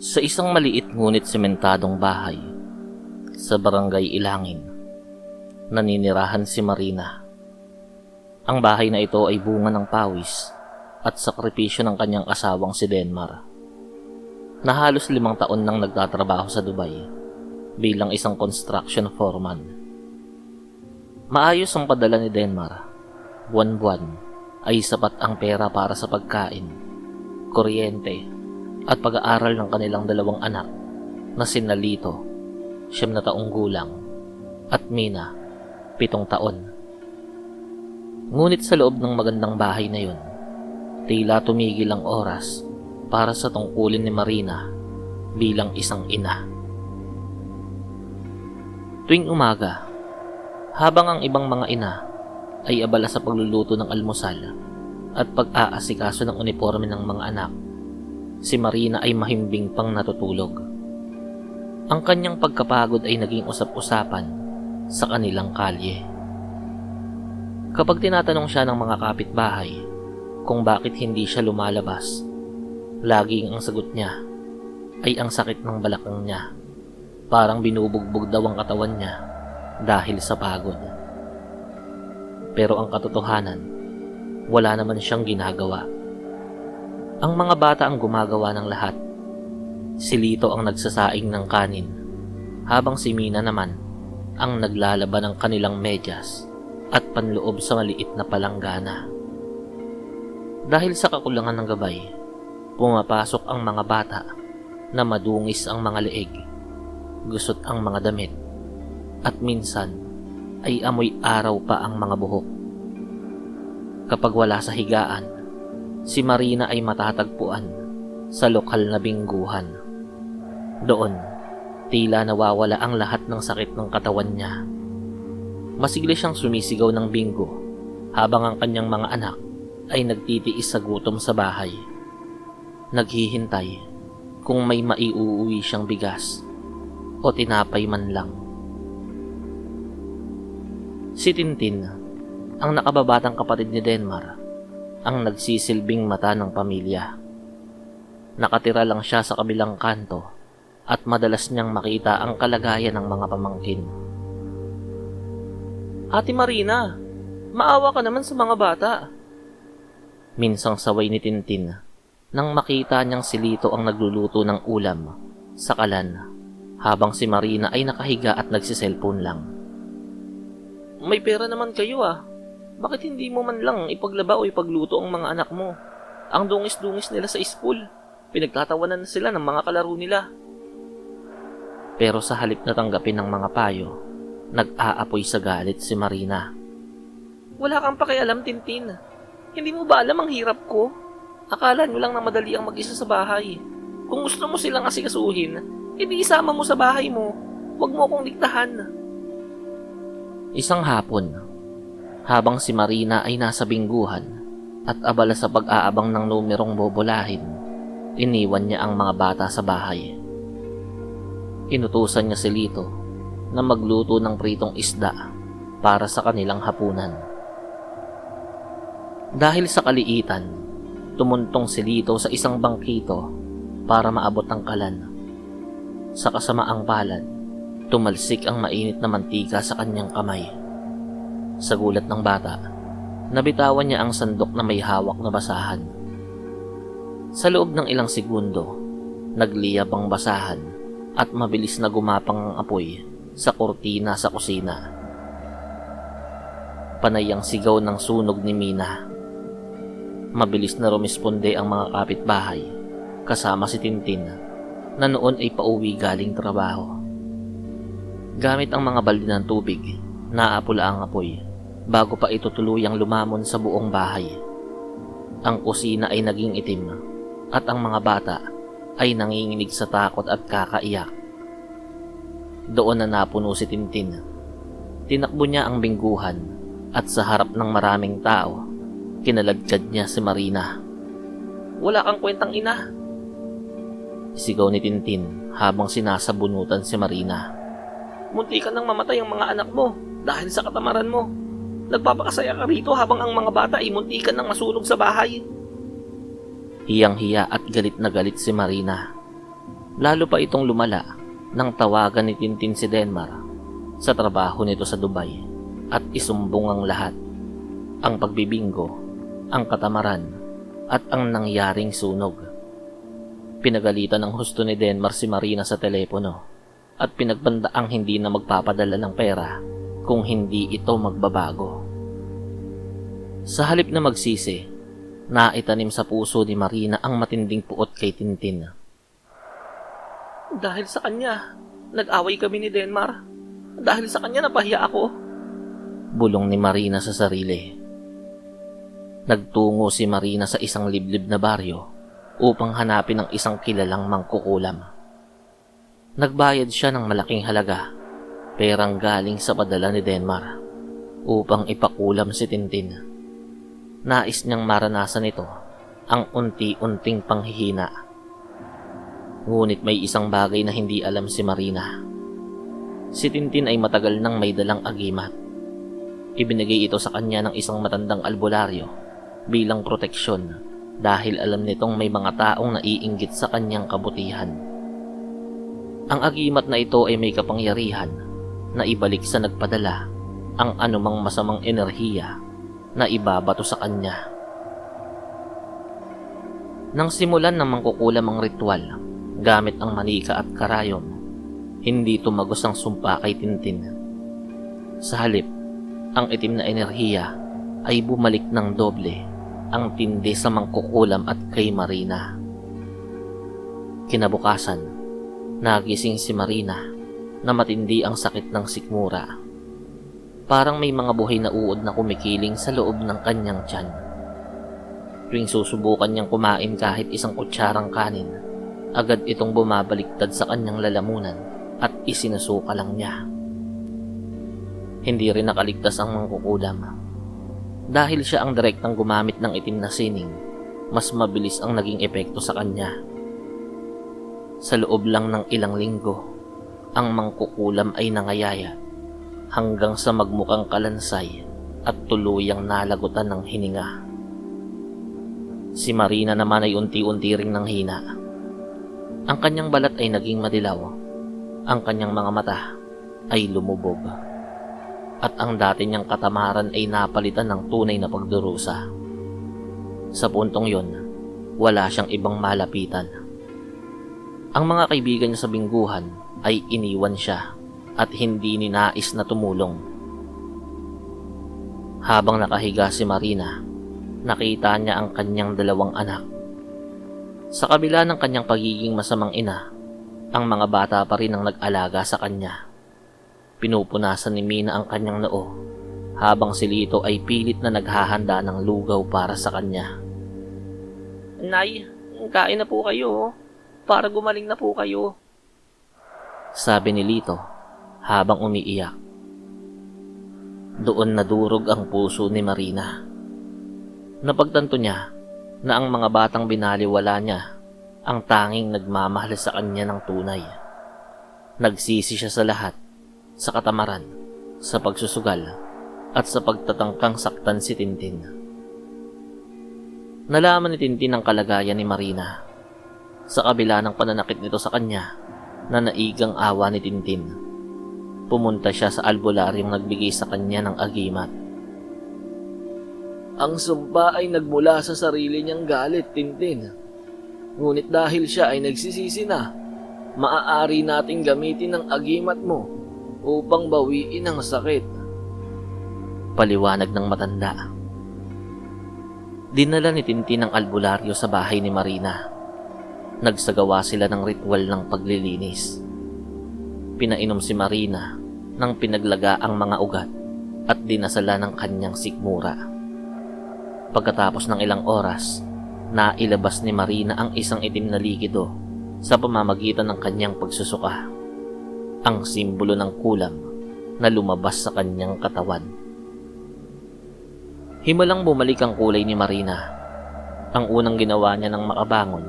Sa isang maliit ngunit sementadong bahay sa barangay Ilangin, naninirahan si Marina. Ang bahay na ito ay bunga ng pawis at sakripisyo ng kanyang asawang si Denmar, na halos 5 taon nang nagtatrabaho sa Dubai bilang isang construction foreman. Maayos ang padala ni Denmar. Buwan-buwan ay sapat ang pera para sa pagkain, kuryente, at pag-aaral ng kanilang 2 anak na sina Lito, 9 na taong gulang, at Mina, 7 taon. Ngunit sa loob ng magandang bahay na yun, tila tumigil ang oras para sa tungkulin ni Marina bilang isang ina. Tuwing umaga, habang ang ibang mga ina ay abala sa pagluluto ng almusal at pag-aasikaso ng uniforme ng mga anak, si Marina ay mahimbing pang natutulog. Ang kanyang pagkapagod ay naging usap-usapan sa kanilang kalye. Kapag tinatanong siya ng mga kapitbahay kung bakit hindi siya lumalabas, laging ang sagot niya ay ang sakit ng balakang niya. Parang binubugbog daw ang katawan niya dahil sa pagod. Pero ang katotohanan, wala naman siyang ginagawa. Ang mga bata ang gumagawa ng lahat. Si Lito ang nagsasaing ng kanin, habang si Mina naman ang naglalaba ng kanilang medyas at panloob sa maliit na palanggana. Dahil sa kakulangan ng gabay, pumapasok ang mga bata na madungis ang mga leeg, gusot ang mga damit, at minsan ay amoy araw pa ang mga buhok. Kapag wala sa higaan, si Marina ay matatagpuan sa lokal na bingguhan. Doon, tila nawawala ang lahat ng sakit ng katawan niya. Masigla siyang sumisigaw ng binggo habang ang kanyang mga anak ay nagtitiis sa gutom sa bahay. Naghihintay kung may maiuuwi siyang bigas o tinapay man lang. Si Tintin, ang nakababatang kapatid ni Denmar, ang nagsisilbing mata ng pamilya. Nakatira lang siya sa kabilang kanto at madalas niyang makita ang kalagayan ng mga pamangkin. Ate Marina, maawa ka naman sa mga bata. Minsang saway ni Tintin nang makita niyang si Lito ang nagluluto ng ulam sa kalan habang si Marina ay nakahiga at nagsiselfone lang. May pera naman kayo ah. Bakit hindi mo man lang ipaglaba o ipagluto ang mga anak mo? Ang dungis-dungis nila sa school. Pinagtatawanan na sila ng mga kalaro nila. Pero sa halip na tanggapin ng mga payo, nag-aapoy sa galit si Marina. Wala kang pakialam, Tintin. Hindi mo ba alam ang hirap ko? Akala nyo lang na madali ang mag-isa sa bahay. Kung gusto mo silang asikasuhin, hindi isama mo sa bahay mo. Huwag mo akong diktahan. Isang hapon, habang si Marina ay nasa bingguhan at abala sa pag-aabang ng numerong bobolahin, iniwan niya ang mga bata sa bahay. Inutusan niya si Lito na magluto ng pritong isda para sa kanilang hapunan. Dahil sa kaliitan, tumuntong si Lito sa isang bangkito para maabot ang kalan. Sa kasamaang palad, tumalsik ang mainit na mantika sa kanyang kamay. Sa gulat ng bata, nabitawan niya ang sandok na may hawak na basahan. Sa loob ng ilang segundo, nagliyab ang basahan at mabilis na gumapang ang apoy sa kurtina sa kusina. Panay ang sigaw ng sunog ni Mina. Mabilis na rumisponde ang mga kapitbahay, kasama si Tintin, na noon ay pauwi galing trabaho. Gamit ang mga balde ng tubig, naapula ang apoy bago pa ito tuluyang lumamon sa buong bahay. Ang kusina ay naging itim at ang mga bata ay nanginginig sa takot at kakaiyak. Doon na napuno si Tintin. Tinakbo niya ang bingguhan at sa harap ng maraming tao, kinaladkad niya si Marina. Wala kang kwentang ina! Sigaw ni Tintin habang sinasabunutan si Marina. Munti ka nang mamatay ang mga anak mo dahil sa katamaran mo. Nagpapakasaya ka rito habang ang mga bata ay munti ka nang masunog sa bahay. Hiyang-hiya at galit na galit si Marina. Lalo pa itong lumala nang tawagan ni Tintin si Denmar sa trabaho nito sa Dubai at isumbong ang lahat. Ang pagbibinggo, ang katamaran, at ang nangyaring sunog. Pinagalitan ng husto ni Denmar si Marina sa telepono at pinagbandaang hindi na magpapadala ng pera kung hindi ito magbabago. Sa halip na magsisi, naitanim sa puso ni Marina ang matinding puot kay Tintin. Dahil sa kanya, nag-away kami ni Denmar. Dahil sa kanya napahiya ako. Bulong ni Marina sa sarili. Nagtungo si Marina sa isang liblib na baryo upang hanapin ang isang kilalang mangkukulam. Nagbayad siya ng malaking halaga, perang galing sa padala ni Denmar, upang ipakulam si Tintin. Nais niyang maranasan ito, ang unti-unting panghihina. Ngunit may isang bagay na hindi alam si Marina. Si Tintin ay matagal nang may dalang agimat. Ibinigay ito sa kanya ng isang matandang albularyo bilang proteksyon dahil alam nitong may mga taong naiinggit sa kanyang kabutihan. Ang agimat na ito ay may kapangyarihan na ibalik sa nagpadala ang anumang masamang enerhiya na ibabato sa kanya. Nang simulan ng mangkukulam ang ritual gamit ang manika at karayom, hindi tumagos ang sumpa kay Tintin. Sa halip, ang itim na enerhiya ay bumalik ng doble ang tindi sa mangkukulam at kay Marina. Kinabukasan, nagising si Marina na matindi ang sakit ng sikmura. Parang may mga buhay na uod na kumikiling sa loob ng kanyang tiyan. Tuwing susubukan niyang kumain kahit isang kutsarang kanin, agad itong bumabaliktad sa kanyang lalamunan at isinusuka lang niya. Hindi rin nakaligtas ang mangkukulam. Dahil siya ang direktang gumamit ng itim na sining, mas mabilis ang naging epekto sa kanya. Sa loob lang ng ilang linggo, ang mangkukulam ay nangayaya hanggang sa magmukhang kalansay at tuluyang nalagutan ng hininga. Si Marina naman ay unti-unti ring nanghina. Ang kanyang balat ay naging madilaw, ang kanyang mga mata ay lumubog, at ang dati niyang katamaran ay napalitan ng tunay na pagdurusa. Sa puntong yon, wala siyang ibang malapitan. Ang mga kaibigan niya sa bingguhan ay iniwan siya at hindi ninais na tumulong. Habang nakahiga si Marina, nakita niya ang kanyang dalawang anak. Sa kabila ng kanyang pagiging masamang ina, ang mga bata pa rin ang nag-alaga sa kanya. Pinupunasan ni Mina ang kanyang noo, habang si Lito ay pilit na naghahanda ng lugaw para sa kanya. Nay, kain na po kayo, para gumaling na po kayo, sabi ni Lito habang umiiyak. Doon nadurog ang puso ni Marina. Napagtanto niya na ang mga batang binaliwala niya ang tanging nagmamahal sa kanya ng tunay. Nagsisi siya sa lahat, sa katamaran, sa pagsusugal, at sa pagtatangkang saktan si Tintin. Nalaman ni Tintin ang kalagayan ni Marina. Sa kabila ng pananakit nito sa kanya, na naigang awa ni Tintin, pumunta siya sa albularyong nagbigay sa kanya ng agimat. Ang sumpa ay nagmula sa sarili niyang galit, Tintin. Ngunit dahil siya ay nagsisisi na, maaari nating gamitin ang agimat mo upang bawiin ang sakit, paliwanag ng matanda. Dinala ni Tintin ang albularyo sa bahay ni Marina. Nagsagawa sila ng ritual ng paglilinis. Pinainom si Marina ng pinaglaga ang mga ugat at dinasala ng kanyang sikmura. Pagkatapos ng ilang oras, nailabas ni Marina ang isang itim na likido sa pamamagitan ng kanyang pagsusuka, ang simbolo ng kulam na lumabas sa kanyang katawan. Himalang bumalik ang kulay ni Marina. Ang unang ginawa niya nang makabangon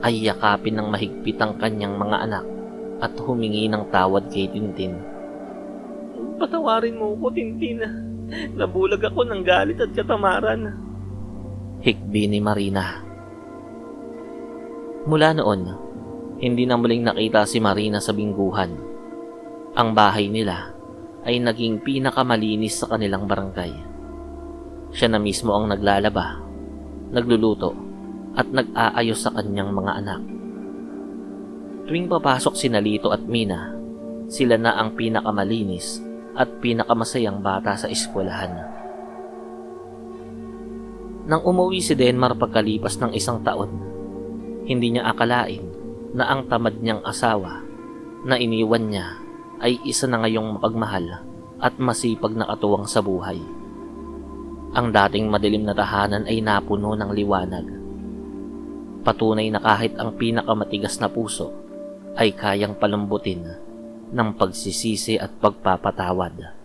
ay yakapin ng mahigpit ang kanyang mga anak at humingi ng tawad kay Tintin. Patawarin mo ko, Tintin. Nabulag ako ng galit at katamaran, hikbi ni Marina. Mula noon, Hindi na muling nakita si Marina sa Bingguhan. Ang bahay nila ay naging pinakamalinis sa kanilang barangay. Siya na mismo ang naglalaba, nagluluto, at nag-aayos sa kanyang mga anak. Tuwing papasok sina Lito at Mina, sila na ang pinakamalinis at pinakamasayang bata sa eskwelahan. Nang umuwi si Denmar pagkalipas ng 1 taon, hindi niya akalain na ang tamad niyang asawa na iniwan niya ay isa na ngayong mapagmahal at masipag na katuwang sa buhay. Ang dating madilim na tahanan ay napuno ng liwanag. Patunay na kahit ang pinakamatigas na puso ay kayang palambutin ng pagsisisi at pagpapatawad.